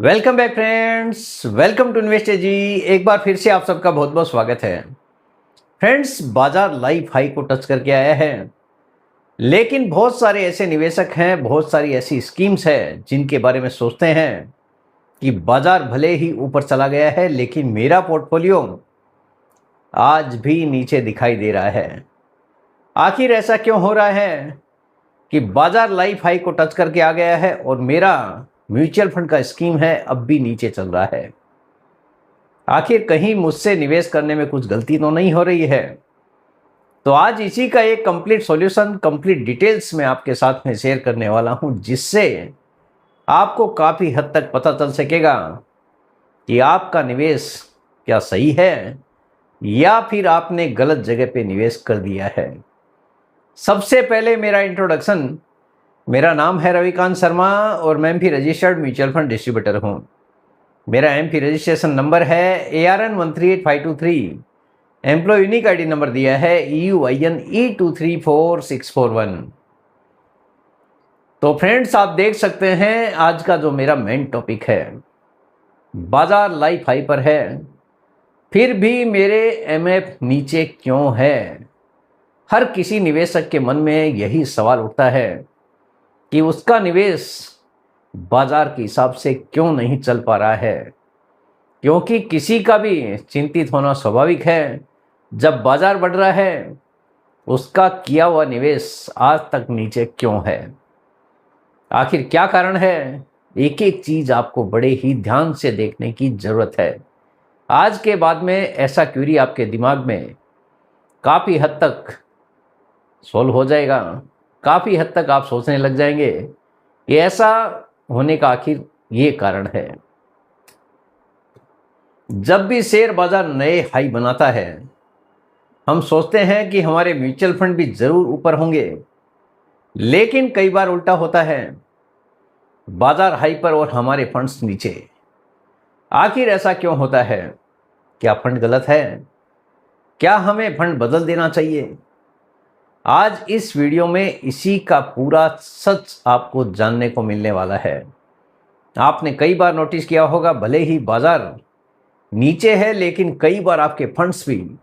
Welcome back friends, welcome to investor ji. एक बार फिर से आप सबका बहुत बहुत स्वागत है। फ्रेंड्स, बाजार लाइफ हाई को टच करके आया है, लेकिन बहुत सारे ऐसे निवेशक हैं, बहुत सारी ऐसी स्कीम्स हैं जिनके बारे में सोचते हैं कि बाजार भले ही ऊपर चला गया है, लेकिन मेरा पोर्टफोलियो आज भी नीचे दिखाई दे रहा है। आखिर ऐसा क्यों हो रहा है कि बाजार लाइफ हाई को टच करके आ गया है और मेरा म्यूचुअल फंड का स्कीम है अब भी नीचे चल रहा है? आखिर कहीं मुझसे निवेश करने में कुछ गलती तो नहीं हो रही है? तो आज इसी का एक कंप्लीट सॉल्यूशन, कंप्लीट डिटेल्स में आपके साथ में शेयर करने वाला हूं, जिससे आपको काफ़ी हद तक पता चल सकेगा कि आपका निवेश क्या सही है या फिर आपने गलत जगह पे निवेश कर दिया है। सबसे पहले मेरा इंट्रोडक्शन। मेरा नाम है रविकांत शर्मा और मैं भी रजिस्टर्ड म्यूचुअल फंड डिस्ट्रीब्यूटर हूं। मेरा एमपी रजिस्ट्रेशन नंबर है ARN 138 523। Employ unique ID number दिया है EUIN E234641। तो फ्रेंड्स, आप देख सकते हैं आज का जो मेरा मेन टॉपिक है, बाजार लाइफ हाई पर है, फिर भी मेरे MF नीचे क्यों है। हर किसी निवेशक के मन में यही सवाल उठता है कि उसका निवेश बाजार के हिसाब से क्यों नहीं चल पा रहा है, क्योंकि किसी का भी चिंतित होना स्वाभाविक है। जब बाजार बढ़ रहा है, उसका किया हुआ निवेश आज तक नीचे क्यों है, आखिर क्या कारण है? एक एक चीज आपको बड़े ही ध्यान से देखने की जरूरत है। आज के बाद में ऐसा क्वेरी आपके दिमाग में काफ़ी हद तक सॉल्व हो जाएगा। काफ़ी हद तक आप सोचने लग जाएंगे कि ऐसा होने का आखिर ये कारण है। जब भी शेयर बाजार नए हाई बनाता है, हम सोचते हैं कि हमारे म्यूचुअल फंड भी ज़रूर ऊपर होंगे, लेकिन कई बार उल्टा होता है, बाजार हाई पर और हमारे फंड्स नीचे। आखिर ऐसा क्यों होता है? क्या फंड गलत है? क्या हमें फंड बदल देना चाहिए? आज इस वीडियो में इसी का पूरा सच आपको जानने को मिलने वाला है। आपने कई बार नोटिस किया होगा, भले ही बाजार नीचे है, लेकिन कई बार आपके फंड्स भी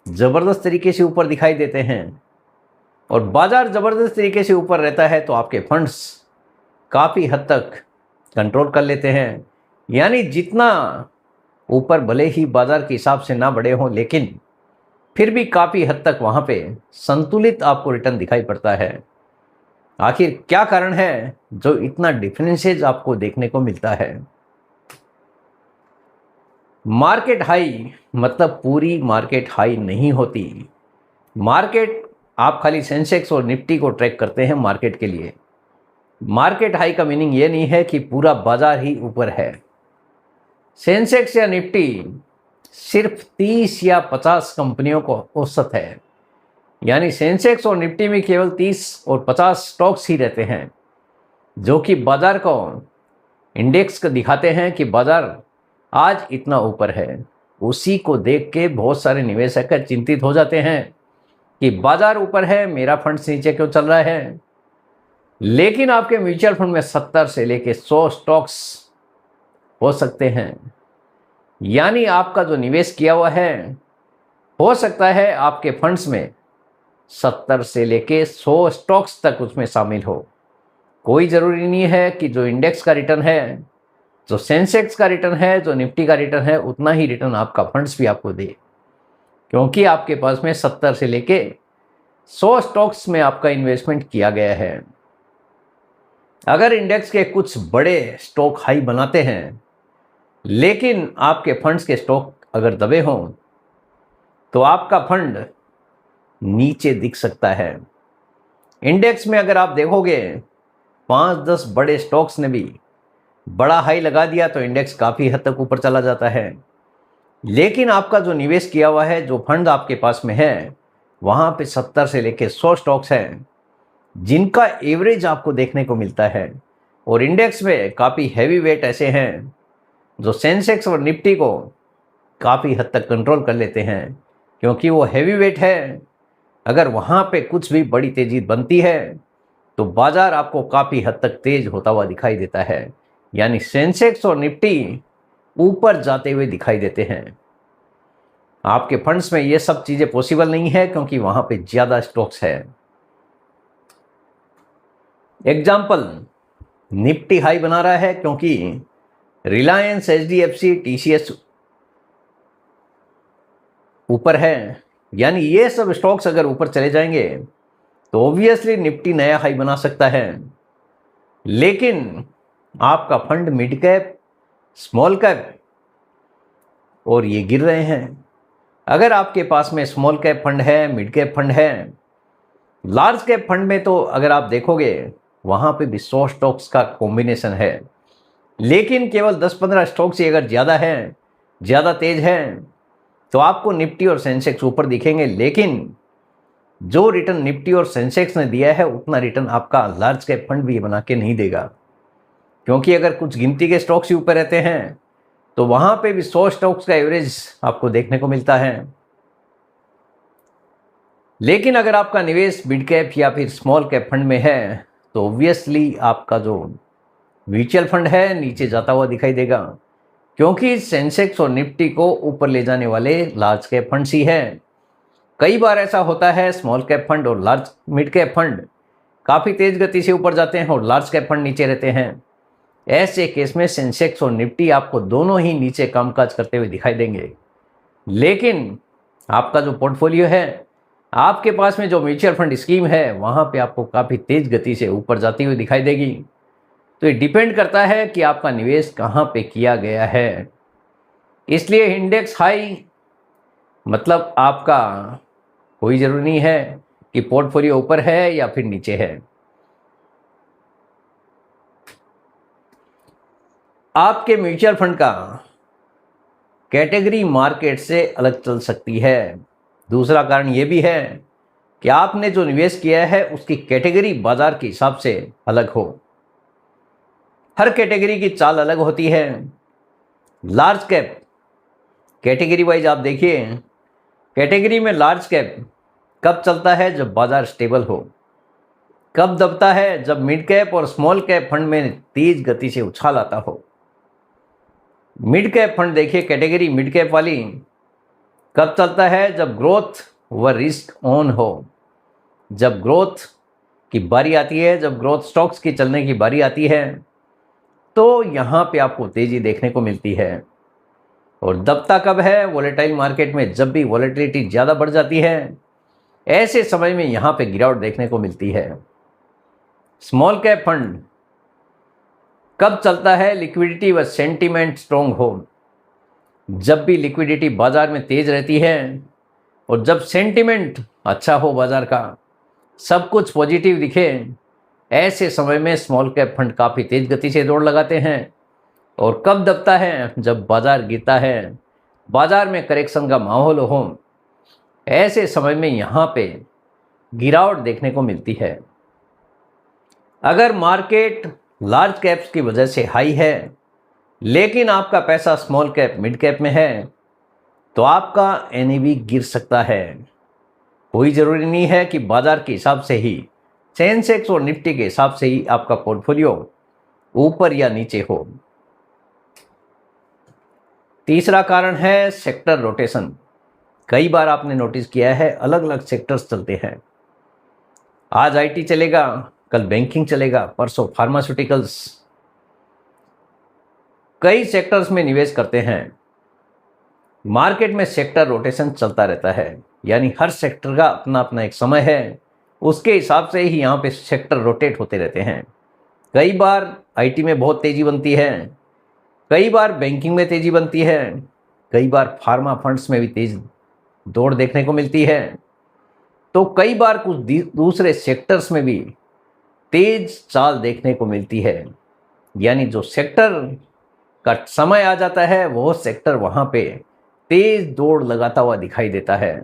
ज़बरदस्त तरीके से ऊपर दिखाई देते हैं। और बाजार ज़बरदस्त तरीके से ऊपर रहता है तो आपके फंड्स काफ़ी हद तक कंट्रोल कर लेते हैं। यानी जितना ऊपर भले ही बाजार के हिसाब से ना बढ़े हों, लेकिन फिर भी काफ़ी हद तक वहाँ पे संतुलित आपको रिटर्न दिखाई पड़ता है। आखिर क्या कारण है जो इतना डिफरेंसेज आपको देखने को मिलता है? मार्केट हाई मतलब पूरी मार्केट हाई नहीं होती। मार्केट, आप खाली सेंसेक्स और निफ्टी को ट्रैक करते हैं मार्केट के लिए। मार्केट हाई का मीनिंग ये नहीं है कि पूरा बाजार ही ऊपर है। सेंसेक्स या निफ्टी सिर्फ 30 या 50 कंपनियों को औसत है। यानी सेंसेक्स और निफ्टी में केवल 30 और 50 स्टॉक्स ही रहते हैं, जो कि बाजार को इंडेक्स को दिखाते हैं कि बाजार आज इतना ऊपर है। उसी को देख के बहुत सारे निवेशक चिंतित हो जाते हैं कि बाजार ऊपर है, मेरा फंड नीचे क्यों चल रहा है। लेकिन आपके म्यूचुअल फंड में 70 से लेके 100 स्टॉक्स हो सकते हैं। यानी आपका जो निवेश किया हुआ है, हो सकता है आपके फंड्स में 70 से लेके 100 स्टॉक्स तक उसमें शामिल हो। कोई ज़रूरी नहीं है कि जो इंडेक्स का रिटर्न है, जो सेंसेक्स का रिटर्न है, जो निफ्टी का रिटर्न है, उतना ही रिटर्न आपका फंड्स भी आपको दे, क्योंकि आपके पास में 70 से लेके 100 स्टॉक्स में आपका इन्वेस्टमेंट किया गया है। अगर इंडेक्स के कुछ बड़े स्टॉक हाई बनाते हैं, लेकिन आपके फंड्स के स्टॉक अगर दबे हों, तो आपका फंड नीचे दिख सकता है। इंडेक्स में अगर आप देखोगे 5-10 बड़े स्टॉक्स ने भी बड़ा हाई लगा दिया तो इंडेक्स काफ़ी हद तक ऊपर चला जाता है। लेकिन आपका जो निवेश किया हुआ है, जो फंड आपके पास में है, वहाँ पे 70 से लेके 100 स्टॉक्स हैं जिनका एवरेज आपको देखने को मिलता है। और इंडेक्स में काफ़ी हैवी वेट ऐसे हैं जो सेंसेक्स और निफ्टी को काफ़ी हद तक कंट्रोल कर लेते हैं, क्योंकि वो हैवी वेट है। अगर वहाँ पे कुछ भी बड़ी तेज़ी बनती है तो बाजार आपको काफ़ी हद तक तेज होता हुआ दिखाई देता है। यानी सेंसेक्स और निफ्टी ऊपर जाते हुए दिखाई देते हैं। आपके फंड्स में ये सब चीजें पॉसिबल नहीं है क्योंकि वहां पे ज्यादा स्टॉक्स है। एग्जाम्पल, निफ्टी हाई बना रहा है क्योंकि रिलायंस, एचडीएफसी, टीसीएस ऊपर है, यानी ये सब स्टॉक्स अगर ऊपर चले जाएंगे तो ऑब्वियसली निफ्टी नया हाई बना सकता है। लेकिन आपका fund mid cap, small cap और ये गिर रहे हैं। अगर आपके पास में स्मॉल कैप फंड है, मिड कैप फंड है, लार्ज कैप फंड में तो अगर आप देखोगे वहां पे भी 100 स्टॉक्स का कॉम्बिनेशन है, लेकिन केवल 10-15 स्टॉक्स ही अगर ज़्यादा है, ज़्यादा तेज है, तो आपको निफ्टी और सेंसेक्स ऊपर दिखेंगे। लेकिन जो रिटर्न निफ्टी और सेंसेक्स ने दिया है उतना रिटर्न आपका लार्ज कैप फंड भी बना के नहीं देगा, क्योंकि अगर कुछ गिनती के स्टॉक्स ही ऊपर रहते हैं तो वहां पे भी 100 स्टॉक्स का एवरेज आपको देखने को मिलता है। लेकिन अगर आपका निवेश मिड कैप या फिर स्मॉल कैप फंड में है तो ऑब्वियसली आपका जो म्यूचुअल फंड है नीचे जाता हुआ दिखाई देगा, क्योंकि सेंसेक्स और निफ्टी को ऊपर ले जाने वाले लार्ज कैप फंड्स ही है। कई बार ऐसा होता है स्मॉल कैप फंड और लार्ज मिड कैप फंड काफ़ी तेज गति से ऊपर जाते हैं और लार्ज कैप फंड नीचे रहते हैं। ऐसे केस में सेंसेक्स और निफ्टी आपको दोनों ही नीचे कामकाज करते हुए दिखाई देंगे। लेकिन आपका जो पोर्टफोलियो है, आपके पास में जो म्यूचुअल फंड स्कीम है, वहाँ पे आपको काफ़ी तेज गति से ऊपर जाती हुई दिखाई देगी। तो ये डिपेंड करता है कि आपका निवेश कहाँ पे किया गया है। इसलिए इंडेक्स हाई मतलब आपका कोई ज़रूरी नहीं है कि पोर्टफोलियो ऊपर है या फिर नीचे है। आपके म्यूचुअल फंड का कैटेगरी मार्केट से अलग चल सकती है। दूसरा कारण ये भी है कि आपने जो निवेश किया है उसकी कैटेगरी बाजार के हिसाब से अलग हो। हर कैटेगरी की चाल अलग होती है। लार्ज कैप कैटेगरी वाइज आप देखिए, कैटेगरी में लार्ज कैप कब चलता है? जब बाजार स्टेबल हो। कब दबता है? जब मिड कैप और स्मॉल कैप फंड में तेज गति से उछाल आता हो। मिड कैप फंड देखिए, कैटेगरी मिड कैप वाली कब चलता है? जब ग्रोथ व रिस्क ऑन हो। जब ग्रोथ की बारी आती है, जब ग्रोथ स्टॉक्स की चलने की बारी आती है, तो यहाँ पे आपको तेजी देखने को मिलती है। और दबता कब है? वॉलेटाइल मार्केट में जब भी वॉलेटिलिटी ज़्यादा बढ़ जाती है, ऐसे समय में यहाँ पे गिरावट देखने को मिलती है। स्मॉल कैप फंड कब चलता है? लिक्विडिटी व सेंटीमेंट स्ट्रॉन्ग हो। जब भी लिक्विडिटी बाजार में तेज रहती है और जब सेंटीमेंट अच्छा हो बाजार का, सब कुछ पॉजिटिव दिखे, ऐसे समय में स्मॉल कैप फंड काफ़ी तेज गति से दौड़ लगाते हैं। और कब दबता है? जब बाजार गिरता है, बाजार में करेक्शन का माहौल हो, ऐसे समय में यहाँ पे गिरावट देखने को मिलती है। अगर मार्केट लार्ज कैप्स की वजह से हाई है लेकिन आपका पैसा स्मॉल कैप मिड कैप में है, तो आपका एनएवी गिर सकता है। कोई ज़रूरी नहीं है कि बाजार के हिसाब से ही, सेंसेक्स और निफ्टी के हिसाब से ही आपका पोर्टफोलियो ऊपर या नीचे हो। तीसरा कारण है सेक्टर रोटेशन। कई बार आपने नोटिस किया है अलग अलग सेक्टर्स चलते हैं। आज आईटी चलेगा, कल बैंकिंग चलेगा, परसों फार्मास्यूटिकल्स। कई सेक्टर्स में निवेश करते हैं। मार्केट में सेक्टर रोटेशन चलता रहता है, यानी हर सेक्टर का अपना अपना एक समय है, उसके हिसाब से ही यहाँ पे सेक्टर रोटेट होते रहते हैं। कई बार आईटी में बहुत तेज़ी बनती है, कई बार बैंकिंग में तेज़ी बनती है, कई बार फार्मा फंड्स में भी तेज दौड़ देखने को मिलती है, तो कई बार कुछ दूसरे सेक्टर्स में भी तेज चाल देखने को मिलती है। यानी जो सेक्टर का समय आ जाता है वो सेक्टर वहाँ पे तेज दौड़ लगाता हुआ दिखाई देता है।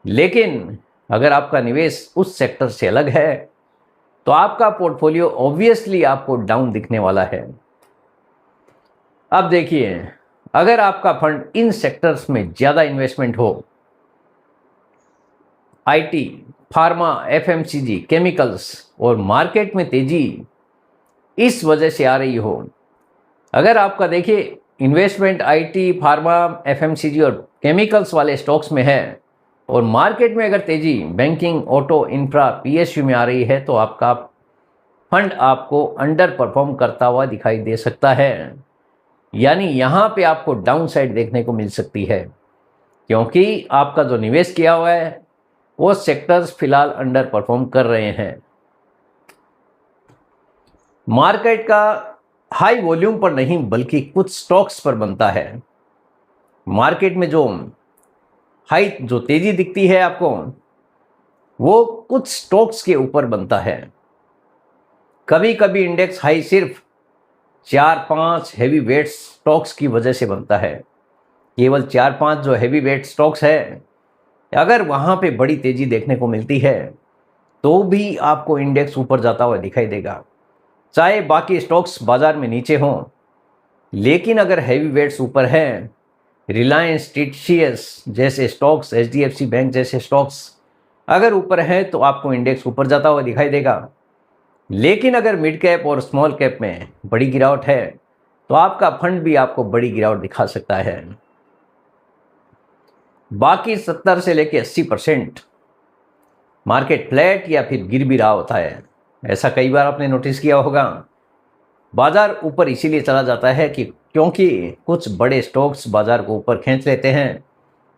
लेकिन अगर आपका निवेश उस सेक्टर से अलग है तो आपका पोर्टफोलियो ऑब्वियसली आपको डाउन दिखने वाला है। अब देखिए, अगर आपका फंड इन सेक्टर्स में ज़्यादा इन्वेस्टमेंट हो, आईटी, फार्मा, एफएमसीजी, केमिकल्स, और मार्केट में तेजी इस वजह से आ रही हो अगर आपका देखिए इन्वेस्टमेंट आईटी, फार्मा, एफएमसीजी और केमिकल्स वाले स्टॉक्स में है और मार्केट में अगर तेजी बैंकिंग, ऑटो, इंफ्रा, पीएसयू में आ रही है तो आपका फंड आपको अंडर परफॉर्म करता हुआ दिखाई दे सकता है। यानी यहाँ पे आपको डाउन साइड देखने को मिल सकती है, क्योंकि आपका जो निवेश किया हुआ है वो सेक्टर्स फिलहाल अंडर परफॉर्म कर रहे हैं। मार्केट का हाई वॉल्यूम पर नहीं बल्कि कुछ स्टॉक्स पर बनता है। मार्केट में जो तेजी दिखती है आपको, वो कुछ स्टॉक्स के ऊपर बनता है। कभी कभी इंडेक्स हाई सिर्फ 4-5 हैवी वेट स्टॉक्स की वजह से बनता है। केवल 4-5 जो हैवी वेट स्टॉक्स है, अगर वहां पे बड़ी तेजी देखने को मिलती है तो भी आपको इंडेक्स ऊपर जाता हुआ दिखाई देगा, चाहे बाकी स्टॉक्स बाजार में नीचे हों। लेकिन अगर हैवी वेट्स ऊपर हैं, रिलायंस, टीसीएस जैसे स्टॉक्स, एचडीएफसी बैंक जैसे स्टॉक्स अगर ऊपर हैं तो आपको इंडेक्स ऊपर जाता हुआ दिखाई देगा। लेकिन अगर मिड कैप और स्मॉल कैप में बड़ी गिरावट है तो आपका फंड भी आपको बड़ी गिरावट दिखा सकता है। बाकी 70 से लेकर 80% मार्केट फ्लैट या फिर गिर भी रहा होता है। ऐसा कई बार आपने नोटिस किया होगा। बाजार ऊपर इसीलिए चला जाता है कि क्योंकि कुछ बड़े स्टॉक्स बाजार को ऊपर खींच लेते हैं,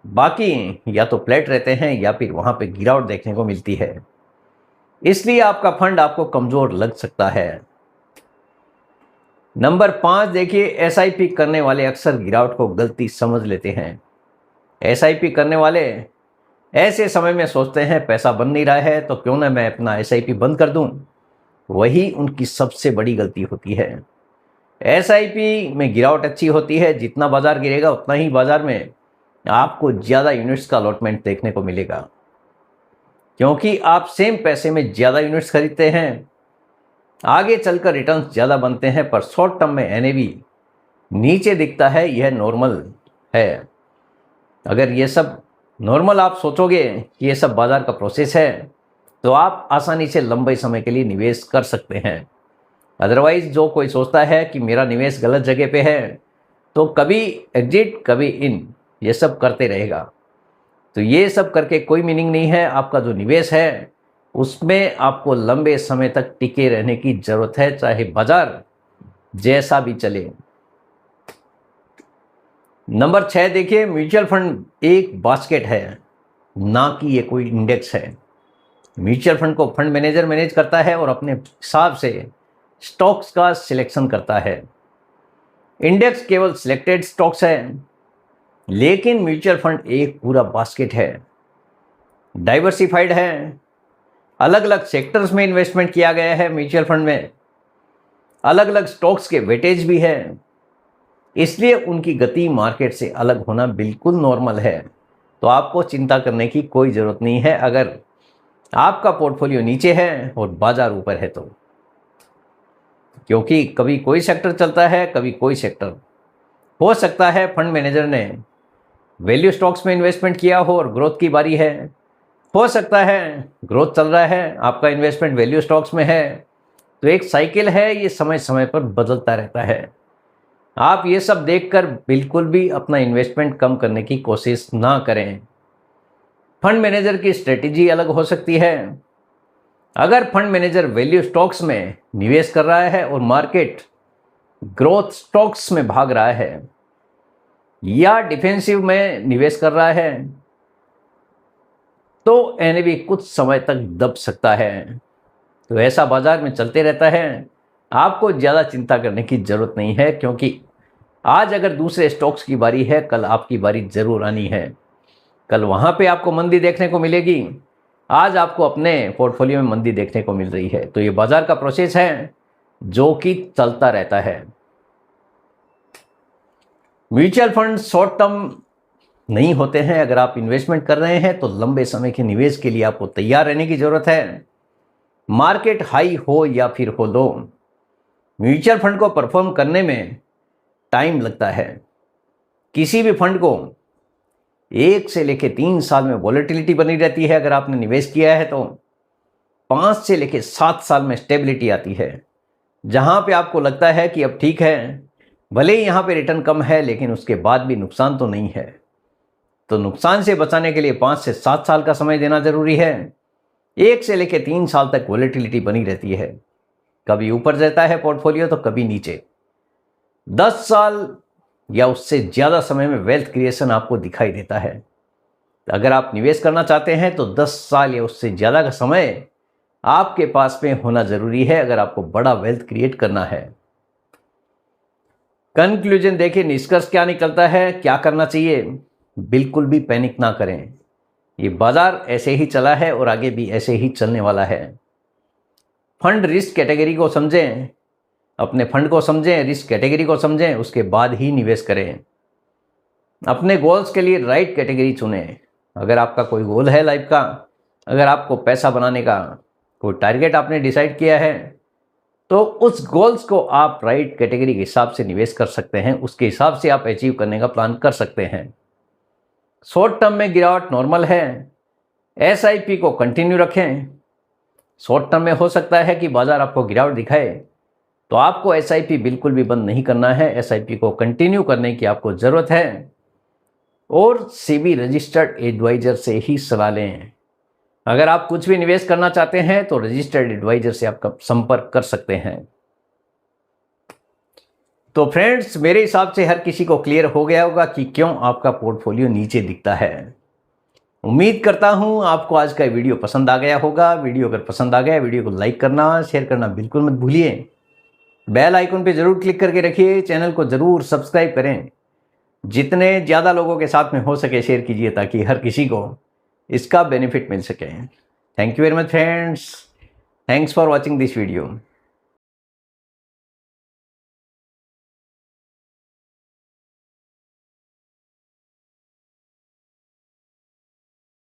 बाकी या तो फ्लैट रहते हैं या फिर वहां पे गिरावट देखने को मिलती है। इसलिए आपका फंड आपको कमजोर लग सकता है। नंबर 5 देखिए, एसआईपी करने वाले अक्सर गिरावट को गलती समझ लेते हैं। एसआईपी करने वाले ऐसे समय में सोचते हैं पैसा बन नहीं रहा है तो क्यों ना मैं अपना एसआईपी बंद कर दूं। वही उनकी सबसे बड़ी गलती होती है। एसआईपी में गिरावट अच्छी होती है, जितना बाजार गिरेगा उतना ही बाजार में आपको ज़्यादा यूनिट्स का अलॉटमेंट देखने को मिलेगा, क्योंकि आप सेम पैसे में ज़्यादा यूनिट्स खरीदते हैं। आगे चलकर रिटर्न्स ज़्यादा बनते हैं, पर शॉर्ट टर्म में एनएवी नीचे दिखता है, यह नॉर्मल है। अगर ये सब नॉर्मल आप सोचोगे कि ये सब बाजार का प्रोसेस है तो आप आसानी से लंबे समय के लिए निवेश कर सकते हैं। अदरवाइज जो कोई सोचता है कि मेरा निवेश गलत जगह पे है तो कभी एग्जिट कभी इन ये सब करते रहेगा। तो ये सब करके कोई मीनिंग नहीं है। आपका जो निवेश है उसमें आपको लंबे समय तक टिके रहने की जरूरत है, चाहे बाजार जैसा भी चले। नंबर 6 देखिए, म्यूचुअल फंड एक बास्केट है, ना कि ये कोई इंडेक्स है। म्यूचुअल फंड को फंड मैनेजर मैनेज करता है और अपने हिसाब से स्टॉक्स का सिलेक्शन करता है। इंडेक्स केवल सिलेक्टेड स्टॉक्स है, लेकिन म्यूचुअल फंड एक पूरा बास्केट है, डाइवर्सिफाइड है। अलग अलग सेक्टर्स में इन्वेस्टमेंट किया गया है। म्यूचुअल फंड में अलग अलग स्टॉक्स के वेटेज भी है, इसलिए उनकी गति मार्केट से अलग होना बिल्कुल नॉर्मल है। तो आपको चिंता करने की कोई ज़रूरत नहीं है अगर आपका पोर्टफोलियो नीचे है और बाजार ऊपर है तो, क्योंकि कभी कोई सेक्टर चलता है कभी कोई सेक्टर। हो सकता है फंड मैनेजर ने वैल्यू स्टॉक्स में इन्वेस्टमेंट किया हो और ग्रोथ की बारी है, हो सकता है ग्रोथ चल रहा है, आपका इन्वेस्टमेंट वैल्यू स्टॉक्स में है। तो एक साइकिल है, ये समय समय पर बदलता रहता है। आप ये सब देखकर बिल्कुल भी अपना इन्वेस्टमेंट कम करने की कोशिश ना करें। फंड मैनेजर की स्ट्रेटेजी अलग हो सकती है। अगर फंड मैनेजर वैल्यू स्टॉक्स में निवेश कर रहा है और मार्केट ग्रोथ स्टॉक्स में भाग रहा है या डिफेंसिव में निवेश कर रहा है तो एनएवी कुछ समय तक दब सकता है। तो ऐसा बाजार में चलते रहता है। आपको ज़्यादा चिंता करने की ज़रूरत नहीं है, क्योंकि आज अगर दूसरे स्टॉक्स की बारी है, कल आपकी बारी ज़रूर आनी है। कल वहाँ पे आपको मंदी देखने को मिलेगी, आज आपको अपने पोर्टफोलियो में मंदी देखने को मिल रही है। तो ये बाजार का प्रोसेस है जो कि चलता रहता है। म्यूचुअल फंड शॉर्ट टर्म नहीं होते हैं। अगर आप इन्वेस्टमेंट कर रहे हैं तो लंबे समय के निवेश के लिए आपको तैयार रहने की ज़रूरत है। मार्केट हाई हो या फिर हो लो, म्यूचुअल फंड को परफॉर्म करने में टाइम लगता है। किसी भी फंड को 1 से लेकर 3 साल में वॉलेटिलिटी बनी रहती है। अगर आपने निवेश किया है तो 5 से लेकर 7 साल में स्टेबिलिटी आती है, जहां पे आपको लगता है कि अब ठीक है, भले ही यहाँ पे रिटर्न कम है, लेकिन उसके बाद भी नुकसान तो नहीं है। तो नुकसान से बचाने के लिए 5 से 7 साल का समय देना जरूरी है। 1 से लेकर 3 साल तक वॉलेटिलिटी बनी रहती है, कभी ऊपर जाता है पोर्टफोलियो तो कभी नीचे। 10 साल या उससे ज़्यादा समय में वेल्थ क्रिएशन आपको दिखाई देता है। अगर आप निवेश करना चाहते हैं तो 10 साल या उससे ज़्यादा का समय आपके पास में होना ज़रूरी है, अगर आपको बड़ा वेल्थ क्रिएट करना है। कंक्लूजन देखिए, निष्कर्ष क्या निकलता है, क्या करना चाहिए। बिल्कुल भी पैनिक ना करें, ये बाजार ऐसे ही चला है और आगे भी ऐसे ही चलने वाला है। फंड रिस्क कैटेगरी को समझें, अपने फंड को समझें, रिस्क कैटेगरी को समझें, उसके बाद ही निवेश करें। अपने गोल्स के लिए राइट कैटेगरी चुनें। अगर आपका कोई गोल है लाइफ का, अगर आपको पैसा बनाने का कोई टारगेट आपने डिसाइड किया है, तो उस गोल्स को आप राइट कैटेगरी के हिसाब से निवेश कर सकते हैं, उसके हिसाब से आप अचीव करने का प्लान कर सकते हैं। शॉर्ट टर्म में गिरावट नॉर्मल है, एसआईपी को कंटिन्यू रखें। शॉर्ट टर्म में हो सकता है कि बाजार आपको गिरावट दिखाए, तो आपको एसआईपी बिल्कुल भी बंद नहीं करना है, एसआईपी को कंटिन्यू करने की आपको ज़रूरत है। और सेबी रजिस्टर्ड एडवाइजर से ही सलाह लें। अगर आप कुछ भी निवेश करना चाहते हैं तो रजिस्टर्ड एडवाइजर से आप संपर्क कर सकते हैं। तो फ्रेंड्स, मेरे हिसाब से हर किसी को क्लियर हो गया होगा कि क्यों आपका पोर्टफोलियो नीचे दिखता है। उम्मीद करता हूं आपको आज का वीडियो पसंद आ गया होगा। वीडियो अगर पसंद आ गया, वीडियो को लाइक करना, शेयर करना बिल्कुल मत भूलिए। बेल आइकन पे जरूर क्लिक करके रखिए, चैनल को जरूर सब्सक्राइब करें। जितने ज़्यादा लोगों के साथ में हो सके शेयर कीजिए, ताकि हर किसी को इसका बेनिफिट मिल सके। Thank you very much friends, thanks for watching this video.